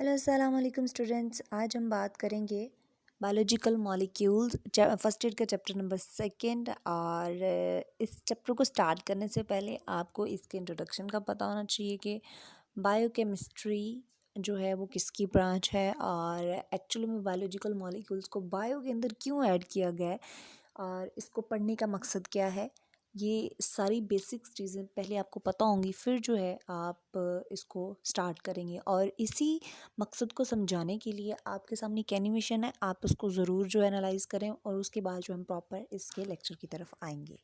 Hello अस्सलाम वालेकुम students. आज हम बात करेंगे बायोलॉजिकल मॉलिक्यूल्स फर्स्ट ईयर का चैप्टर नंबर सेकंड। और इस चैप्टर को स्टार्ट करने से पहले आपको इसके इंट्रोडक्शन का पता होना चाहिए कि बायोकेमिस्ट्री जो है वो किसकी ब्रांच है और एक्चुअली में बायोलॉजिकल मॉलिक्यूल्स को बायो के अंदर क्यों ऐड किया गया है और इसको पढ़ने का मकसद क्या है। ये सारी बेसिक्स चीज़ें पहले आपको पता होंगी, फिर जो है आप इसको स्टार्ट करेंगे। और इसी मकसद को समझाने के लिए आपके सामने एक एनिमेशन है, आप उसको ज़रूर जो एनालाइज करें और उसके बाद जो हम प्रॉपर इसके लेक्चर की तरफ आएंगे।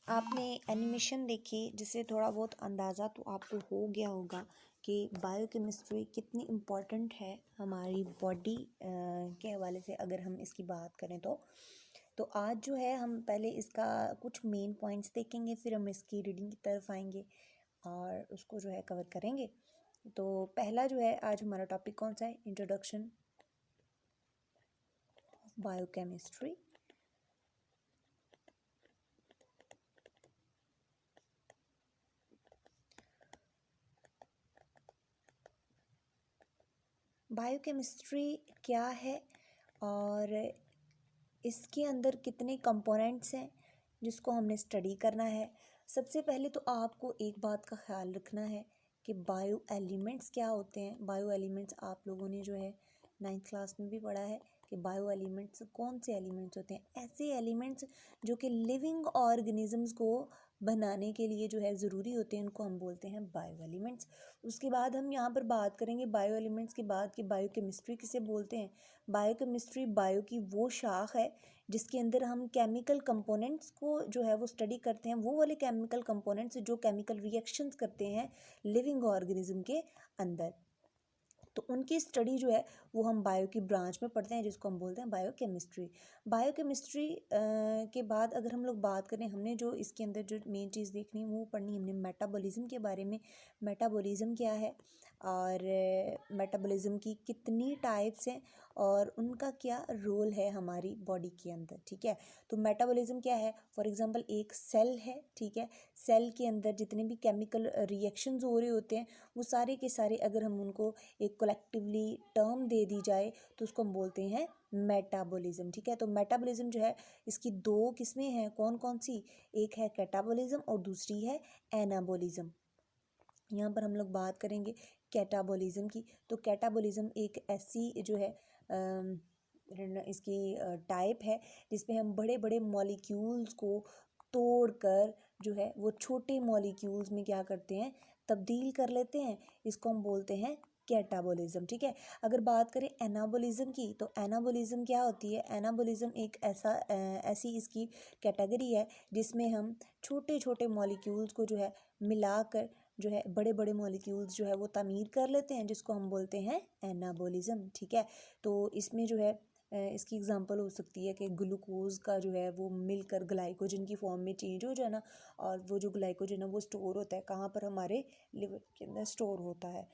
आपने एनिमेशन देखी जिससे थोड़ा बहुत अंदाज़ा तो आपको हो गया होगा कि बायोकेमिस्ट्री कितनी इम्पॉर्टेंट है हमारी बॉडी के हवाले से। अगर हम इसकी बात करें तो आज जो है हम पहले इसका कुछ मेन पॉइंट्स देखेंगे, फिर हम इसकी रीडिंग की तरफ आएंगे और उसको जो है कवर करेंगे। तो पहला जो है आज हमारा टॉपिक कौन सा है? Introduction biochemistry. बायोकेमिस्ट्री क्या है और इसके अंदर कितने कंपोनेंट्स हैं जिसको हमने स्टडी करना है। सबसे पहले तो आपको एक बात का ख्याल रखना है कि बायो एलिमेंट्स क्या होते हैं। बायो एलिमेंट्स आप लोगों ने जो है 9th क्लास में भी पढ़ा है कि बायो एलिमेंट्स कौन से एलिमेंट्स होते हैं। ऐसे एलिमेंट्स जो कि लिविंग ऑर्गेनिजम्स को बनाने के लिए जो है ज़रूरी होते हैं, उनको हम बोलते हैं बायो एलिमेंट्स। उसके बाद हम यहाँ पर बात करेंगे बायो एलिमेंट्स के बाद कि बायोकेमिस्ट्री किसे बोलते हैं। बायोकेमिस्ट्री बायो की वो शाख है जिसके अंदर हम केमिकल कंपोनेंट्स को जो है वो स्टडी करते हैं, वो वाले केमिकल कंपोनेंट्स जो केमिकल रिएक्शंस करते हैं लिविंग ऑर्गेनिज्म के अंदर। तो उनकी स्टडी जो है वो हम बायो की ब्रांच में पढ़ते हैं, जिसको हम बोलते हैं बायोकेमिस्ट्री। बायोकेमिस्ट्री के बाद अगर हम लोग बात करें, हमने जो इसके अंदर जो मेन चीज़ देखनी है वो पढ़नी है हमने मेटाबॉलिज्म के बारे में। मेटाबॉलिज्म क्या है और मेटाबॉलिज्म की कितनी टाइप्स हैं और उनका क्या रोल है हमारी बॉडी के अंदर, ठीक है। तो मेटाबॉलिज्म क्या है, फॉर एग्जांपल एक सेल है, ठीक है। सेल के अंदर जितने भी केमिकल रिएक्शंस हो रहे होते हैं वो सारे के सारे अगर हम उनको एक कलेक्टिवली टर्म दे दी जाए तो उसको हम बोलते हैं मेटाबॉलिज्म, ठीक है। तो मेटाबॉलिज्म जो है इसकी दो किस्में हैं, कौन कौन सी, एक है कैटाबॉलिज्म और दूसरी है एनाबॉलिज्म। यहाँ पर हम लोग बात करेंगे कैटाबॉलिज्म की। तो कैटाबॉलिज्म एक ऐसी जो है इसकी टाइप है जिसमें हम बड़े बड़े मॉलिक्यूल्स को तोड़कर जो है वो छोटे मॉलिक्यूल्स में क्या करते हैं, तब्दील कर लेते हैं। इसको हम बोलते हैं कैटाबॉलिज्म, ठीक है। अगर बात करें एनाबॉलिज्म की, तो एनाबॉलिज्म क्या होती है, एनाबॉलिज्म एक ऐसी इसकी कैटेगरी है जिसमें हम छोटे छोटे मॉलिक्यूल्स को जो है मिलाकर जो है बड़े बड़े मॉलिक्यूल्स जो है वो तामीर कर लेते हैं, जिसको हम बोलते हैं एनाबॉलिज्म, ठीक है। तो इसमें जो है इसकी एग्जांपल हो सकती है कि ग्लूकोज का जो है वो मिलकर ग्लाइकोजन की फॉर्म में चेंज हो जाना, और वो जो ग्लाइकोजन है वो स्टोर होता है कहाँ पर, हमारे लिवर के अंदर स्टोर होता है।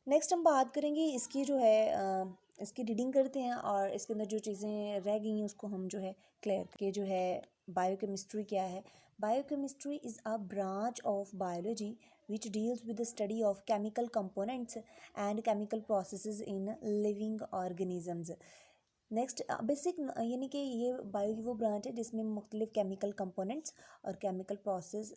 नेक्स्ट हम बात करेंगे इसकी जो है इसकी रीडिंग करते हैं और इसके अंदर जो चीज़ें रह गई हैं उसको हम जो है क्लियर के जो है बायोकेमिस्ट्री क्या है। Biochemistry is a branch of biology which deals with the study of chemical components and chemical processes in living organisms. Next basic यानी कि ये बायो की वो ब्रांच है जिसमें मुख्तलिफ केमिकल कंपोनेंट्स और केमिकल प्रोसेस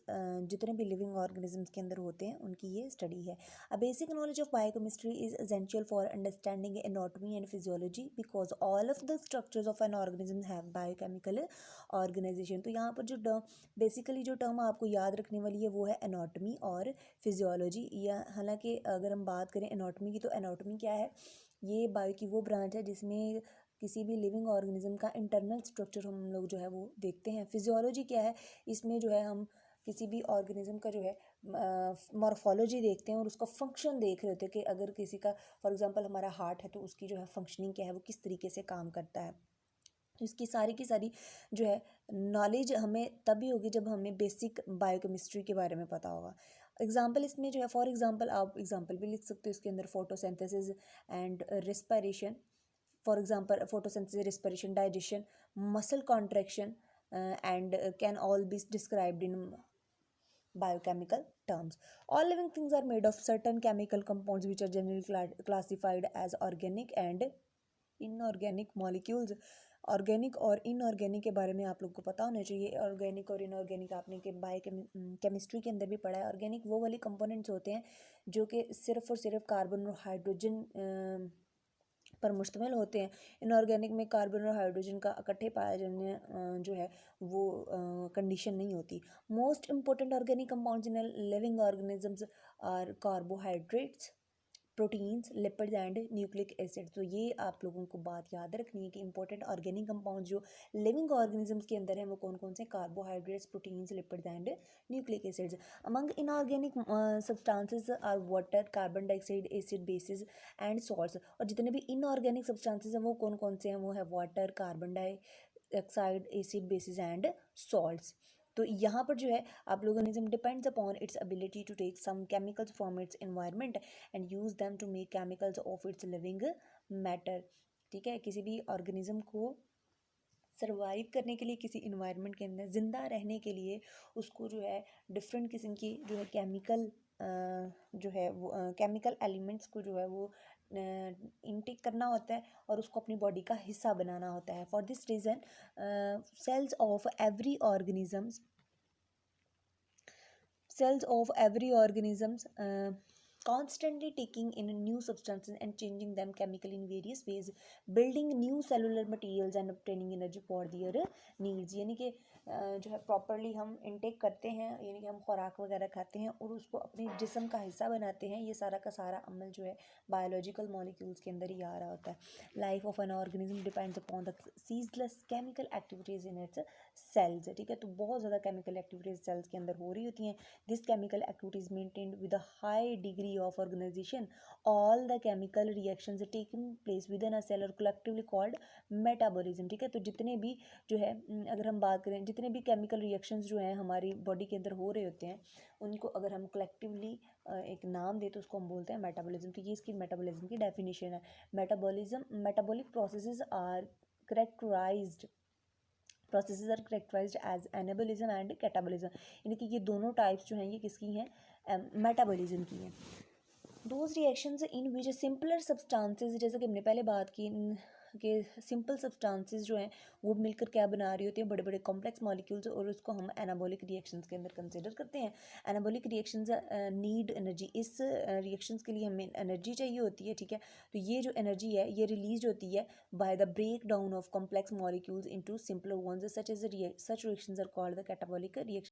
जितने भी लिविंग ऑर्गेनिजम्स के अंदर होते हैं उनकी ये स्टडी है। A basic knowledge of biochemistry is essential for understanding anatomy and physiology because all of the structures of an organism have biochemical organisation. तो यहाँ पर जो बेसिकली जो टर्म आपको याद रखने वाली है वो है एनाटॉमी और फिजियोलॉजी। या हालांकि अगर हम बात करें एनाटॉमी की, तो एनाटॉमी क्या है, ये बायो की वो ब्रांच है जिसमें किसी भी लिविंग ऑर्गेनिज्म का इंटरनल स्ट्रक्चर हम लोग जो है वो देखते हैं। फिजियोलॉजी क्या है, इसमें जो है हम किसी भी ऑर्गेनिज्म का जो है मॉर्फोलॉजी देखते हैं और उसका फंक्शन देख रहे होते हैं कि अगर किसी का फॉर एग्जांपल हमारा हार्ट है तो उसकी जो है फंक्शनिंग क्या है, वो किस तरीके से काम करता है। तो इसकी सारी की सारी जो है नॉलेज हमें तभी होगी जब हमें बेसिक बायोकेमिस्ट्री के बारे में पता होगा। एग्जाम्पल इसमें जो है, फॉर एग्जांपल आप एग्जांपल भी लिख सकते हो इसके अंदर, photosynthesis and respiration. For example photosynthesis, respiration, digestion, muscle contraction and can all be described in biochemical terms. All living things are made of certain chemical compounds which are generally classified as organic and inorganic molecules. Organic और inorganic के बारे में आप लोग को पता होना चाहिए। ऑर्गेनिक और इनऑर्गेनिक आपने के केमिस्ट्री के अंदर भी पढ़ा है। ऑर्गेनिक वो वाले कंपोनेंट्स होते हैं जो कि सिर्फ और सिर्फ कार्बन और हाइड्रोजन पर मुश्तमिल होते हैं। इनऑर्गेनिक में कार्बन और हाइड्रोजन का इकट्ठे पाया जाने जो है वो कंडीशन नहीं होती। Most important organic compounds in living organisms are carbohydrates, proteins, lipids and nucleic acid. तो ये आप लोगों को बात याद रखनी है कि इंपॉर्टेंट ऑर्गेनिक कंपाउंड जो लिविंग ऑर्गेनिजम्स के अंदर हैं वो कौन कौन से, carbohydrates, proteins, lipids and nucleic acids. Among inorganic substances are water, carbon dioxide, acid, bases and salts. और जितने भी इनऑर्गेनिक सब्सटेंसेस हैं वो कौन कौन से हैं, वो है water, carbon dioxide, acid, bases and salts. तो यहाँ पर जो है आप organism depends upon its ability to take some chemicals from its environment and use them to make chemicals of its living matter, ठीक है। किसी भी ऑर्गेनिज्म को सर्वाइव करने के लिए, किसी इन्वायरमेंट के अंदर ज़िंदा रहने के लिए उसको जो है डिफरेंट किस्म की जो है केमिकल जो है वो केमिकल एलिमेंट्स को जो है वो इनटेक करना होता है और उसको अपनी बॉडी का हिस्सा बनाना होता है। For this reason cells of every organisms cells of every organisms constantly taking in new substances and changing them chemically in various ways, building new cellular materials and obtaining energy for their needs। यानी कि जो है properly हम intake करते हैं, यानी कि हम खुराक वगैरह खाते हैं और उसको अपने जिस्म का हिस्सा बनाते हैं, ये सारा का सारा अमल जो है बायोलॉजिकल मॉलिक्यूल्स के अंदर ही आ रहा होता है। Life of an organism depends upon the ceaseless chemical activities in its cells, ठीक है। तो बहुत ज़्यादा केमिकल एक्टिविटीज़ सेल्स के अंदर हो रही होती हैं। This chemical activities maintained with a high degree of organisation, all the chemical reactions taking place within a cell और कलेक्टिवली कॉल्ड मेटाबॉलिज्म, ठीक है। तो जितने भी जो है अगर हम बात करें, जितने भी केमिकल रिएक्शंस जो हैं हमारी बॉडी के अंदर हो रहे होते हैं, उनको अगर हम कलेक्टिवली एक नाम दें तो उसको हम बोलते हैं मेटाबॉलिज्म। तो ये इसकी मेटाबॉलिज्म की डेफिनेशन है। Metabolic processes are characterised as anabolism and catabolism, यानी कि ये दोनों टाइप्स जो हैं ये किसकी हैं, मेटाबॉलिज्म की हैं। Those reactions in which simpler substances, जैसे कि हमने पहले बात की कि सिंपल सब्सटेंसेस जो हैं वो मिलकर क्या बना रही होती हैं, बड़े बड़े कॉम्प्लेक्स मॉलिक्यूल्स, और उसको हम एनाबॉलिक रिएक्शंस के अंदर कंसिडर करते हैं। एनाबॉलिक रिएक्शंस नीड एनर्जी, इस रिएक्शंस के लिए हमें एनर्जी चाहिए होती है, ठीक है। तो ये जो एनर्जी है ये रिलीज होती है by the break down of complex molecules into simpler ones, such reactions are called the catabolic reaction.